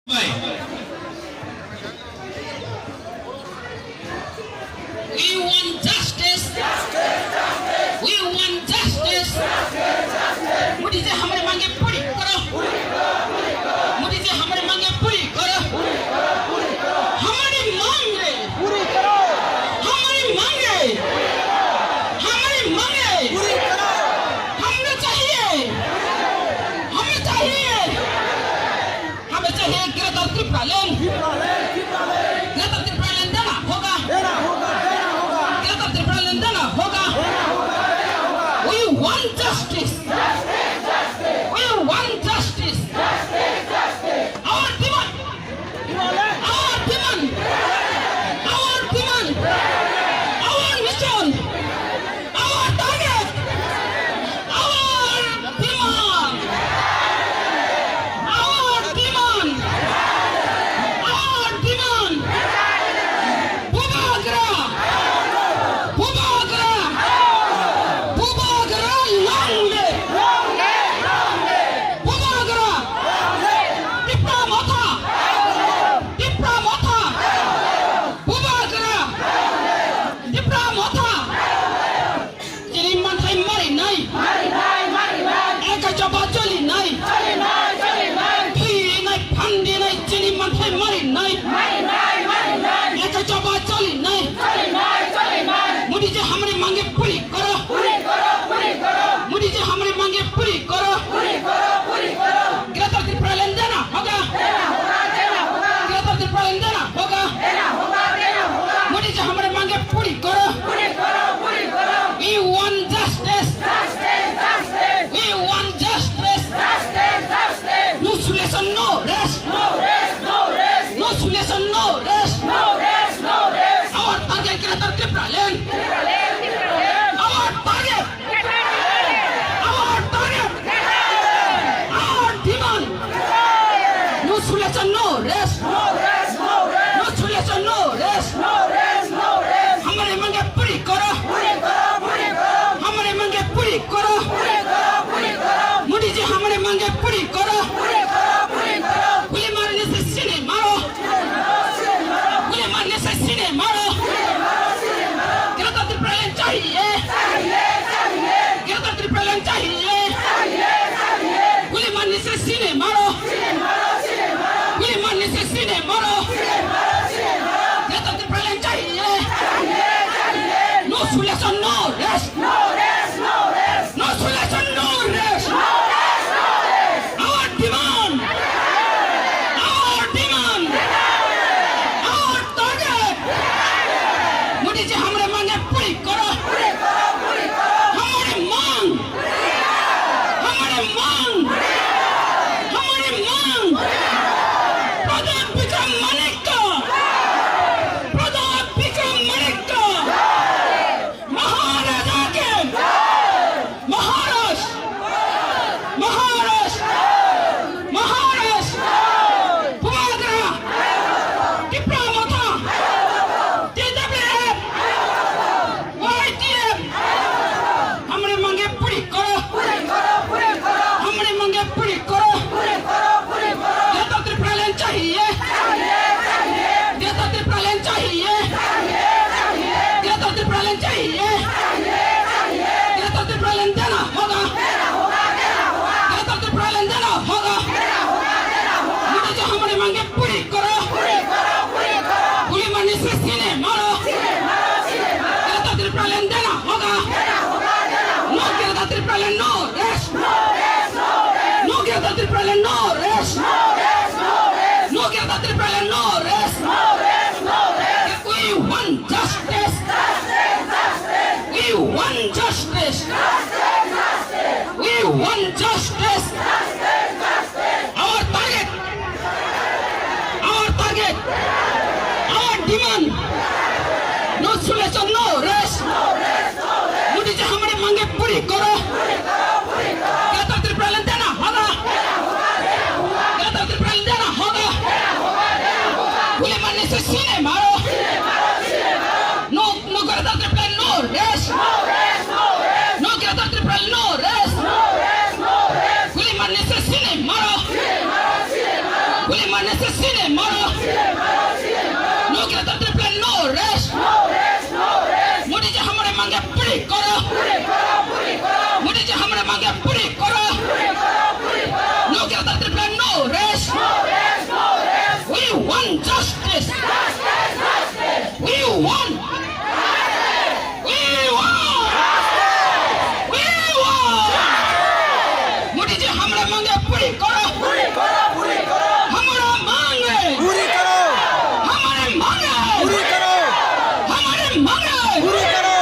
We want justice. We want justice. Modi ji हमारे मांगे पूरी करो. मोदी जी हमारे मांगे पूरी करो. हमारी मांगे पूरी करो. हमारी मांगे पूरी करो. हमें चाहिए गिरफ्तार त्रिपुरालैंड. गिरफ्तार त्रिपुरालैंड देना होगा. गिरफ्तार त्रिपुरालैंड देना होगा. We want justice. We want justice. Our demand. Our demand. Our demand. Our mission. Our target. Our demand. Our demand. Our demand. Bubagra. Bubagra. Bubagra Langde. Bubagra. Tipra Motha. Tipra Motha. Bubagra. Tipra Motha. Jadi mantai mari nai. Eka coba joli nai. Phi nai pandi nai. Jadi mantai mari nai. Eka coba joli nai. Modi ji हमारी मांगे पूरी करो. मोदी जी हमारी मांगे पूरी करो. गिरफ्तार त्रिपुरालैंड देना होगा. गिरफ्तार त्रिपुरालैंड देना होगा. मोदी जी हमारी मांगे पूरी करो. We want justice. We want justice. No solution, no rest. No solution, no rest. Our target गिरफ्तार Tripuraland. Our target. Our target. Our demand. No solution, no rest. No solution, no rest. हमारे मांगे पूरी करो. हमारे मांगे पूरी करो. मोदी जी हमारे मांगे पूरी करो. गोली मारने से सीने मारो. गोली मारने से सीने मारो. गिरफ्तार त्रिपुरालैंड चाहिए. गिरफ्तार त्रिपुरालैंड चाहिए. गोली मारने से सीने मारो. गोली मारने से सीने मारो. गिरफ्तार त्रिपुरालैंड चाहिए. No solution, no rest. No solution, no rest. Our demand. Our demand. Our target. Modi ji हमारे मांगे पूरी करो. हमारी मांग. हमारी मांग. हमारी मांग. प्रधान विक्रम मानिक का. प्रधान विक्रम मानिक का. महाराजा के. महाराष्ट्र. महाराष्ट्र. महाराष्ट्र. बुबागरा. टिप्रा मोथा. TWF. YTF. हमारे मांगे पूरी करो. हमारे मांगे पूरी करो. गिरफ्तार त्रिपुरालैंड चाहिए. गिरफ्तार त्रिपुरालैंड चाहिए. गिरफ्तार त्रिपुरालैंड चाहिए. गिरफ्तार त्रिपुरालैंड देना होगा. गिरफ्तार त्रिपुरालैंड देना होगा. मोदी जी हमारे मांगे पूरी करो. गोली मारने से सीने मारो. गिरफ्तार त्रिपुरालैंड देना होगा. No गिरफ्तार त्रिपुरालैंड, no rest. No गिरफ्तार त्रिपुरालैंड, no rest. No गिरफ्तार Tripuraland, no rest. We want justice. We want justice. We want justice. Our target. Our target. Our demand. No solution, no rest. Modi ji हमारे मांगे पूरी करो. गिरफ्तार त्रिपुरालैंड देना होगा. गिरफ्तार त्रिपुरालैंड देना होगा. गोली मारने से सीने मारो. No गिरफ्तार त्रिपुरालैंड, no rest. No गिरफ्तार त्रिपुरालैंड, no rest. गोली मारने से सीने मारो. गोली मारने से से सीने मारो नो गणतंत्र पे नो रेस्ट मोदी जी हमारे मांगे पूरी करो मोदी जी हमारे मांगे पूरी करो नो गणतंत्र पे no rest we want justice we want Modi ji हमारे मांगे पूरी करो हमारा मांगे पूरी करो हमारे मांगे पूरी करो हमारे मांगे पूरी करो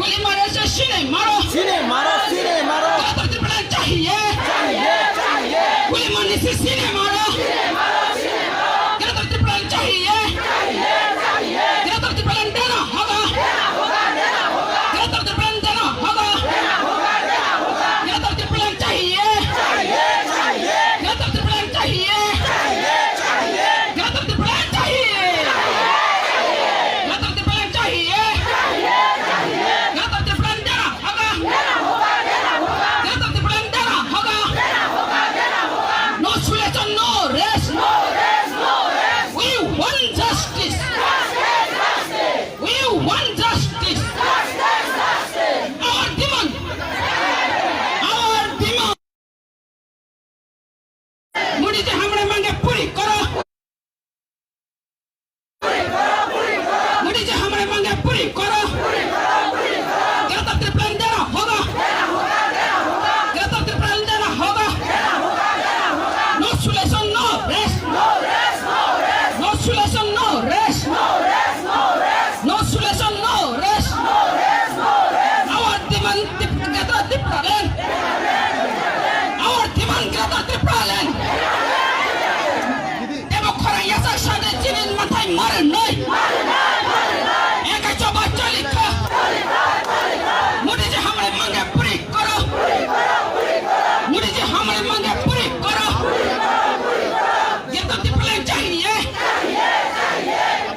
गोली मारे से सीने मारो सीने मारो गणतंत्र प्लान चाहिए गोली मारने से सीने मारो गणतंत्र प्लान चाहिए गणतंत्र प्लान देना होगा गणतंत्र प्लान देना होगा गणतंत्र प्लान चाहिए गणतंत्र प्लान चाहिए गणतंत्र प्लान चाहिए गणतंत्र प्लान चाहिए गणतंत्र प्लान देना होगा गणतंत्र प्लान देना होगा no solution no rest we want justice we want justice our demand Modi ji हमारे मांगे पूरी करो मोदी जी हमारे मांगे पूरी करो गणतंत्र प्लान देना होगा गणतंत्र प्लान देना होगा no solution no rest no solution no rest no solution no rest our demand Greta Thunberg our demand Greta Thunberg demokrasi yang sahada jinin matai maran noi एक coba चलिख मोदी जी हमारे मांगे पूरी करो मोदी जी हमारे मांगे पूरी करो गणतंत्र प्लान चाहिए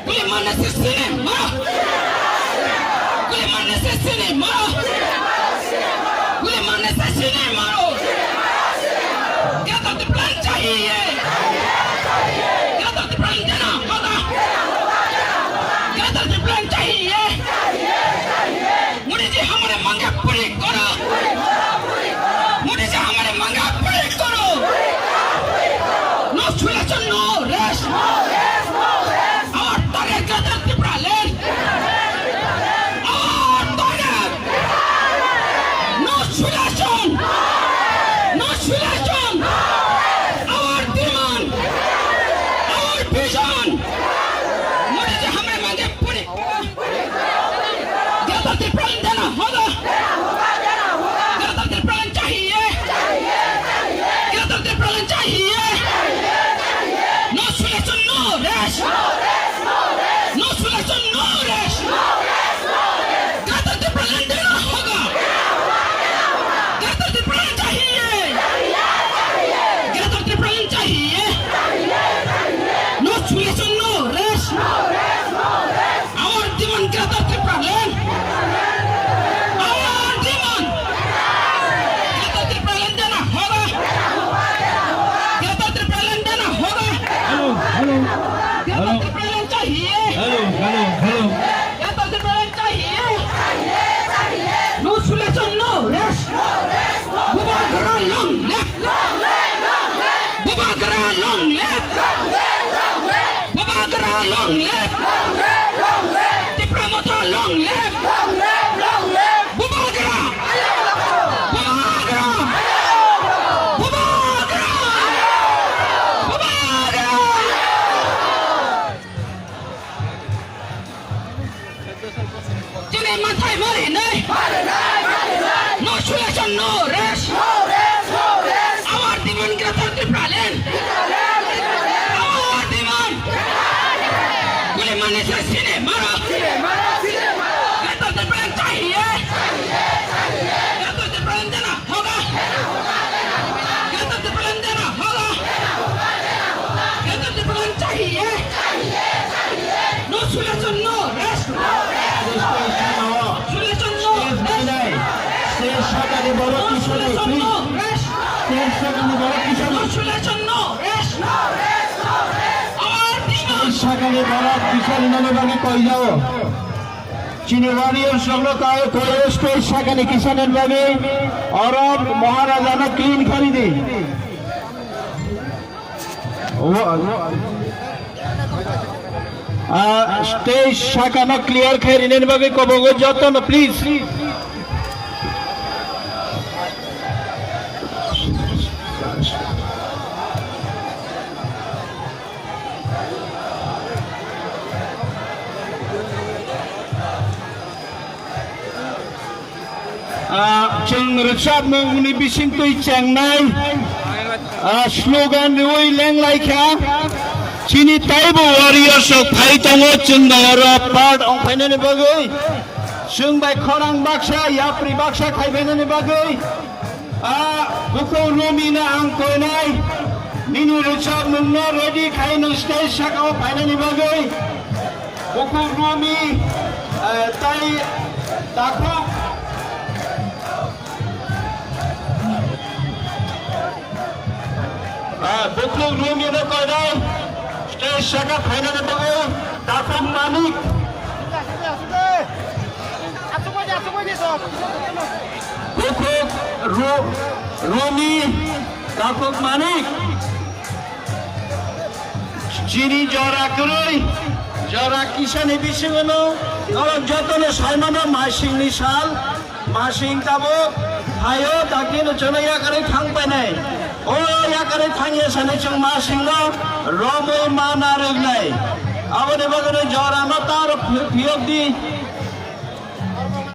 गोली मारने से सीने मारो गोली मारने से सीने मारो गोली मारने से सीने मारो गणतंत्र प्लान चाहिए गणतंत्र प्लान देना होगा गणतंत्र प्लान चाहिए मोदी जी हमारे मांगे पूरी करो मोदी जी हमारे मांगे पूरी करो no solution no rest our target Greta Thunberg our target no solution our demand our vision Modi ji हमें मांगे पूरी गणतंत्र प्लान देना होगा गणतंत्र प्लान चाहिए गणतंत्र प्लान चाहिए no solution no rest no solution no rest गणतंत्र प्लान देना होगा गणतंत्र प्लान चाहिए गणतंत्र प्लान चाहिए no solution no rest our demand गणतंत्र प्लान our demand गणतंत्र प्लान देना होगा गणतंत्र प्लान देना होगा गणतंत्र प्लान चाहिए गणतंत्र प्लान चाहिए no solution no rest Bubagara long left Bubagara long left Bubagara long left Diplomata long left Bubagara Bubagara Bubagara Bubagara Jini matai mari nai no solution no rest our demand Greta Thunberg our demand गोली मारने से सीने मारो गणतंत्र plan चाहिए गणतंत्र plan देना होगा गणतंत्र प्लान देना होगा गणतंत्र प्लान चाहिए no solution no rest solution no solution no rest no solution no rest চিনি বরাত বিশাল নামে বাকি কই যাও চিনি ওয়ারিয়র সঙ্গে কায় কোয়ে স্টেজ সেখানে কিষানের ভাবে অরব মহারাজানা ক্লিন খরিদি স্টেজ শাখানা ক্লিয়ার খেরিনের ভাবে কবগো যতন please Cheng Richard Munguni Bising Tui Cheng Nai slogan Rui Leng Lai Kha Chini Taibo Warriors of Thai Tongo Cheng Nara part on Penany Bagay Sung by Korang Baksha Yapri Baksha Kai Penany Bagay Buko Rumina Angkonai Nini Richard Mungna ready Kain Stage Shaka Penany Bagay Buko Rumi Tai Tako Bukluk room ini kau dah stage sekarang final itu Datuk Manik. Bukluk Rumi Datuk Manik. Ciri jarak kerui, jarak kisah ni bisa mana? Kalau jatuh ni saya mana masing nisal, masing tabu, ayo tak kira cuma ya kerja thang penai. Oh ya kare thangye sane chung ma singlo romo ma na regnai abone bagane jora na tar phiyok di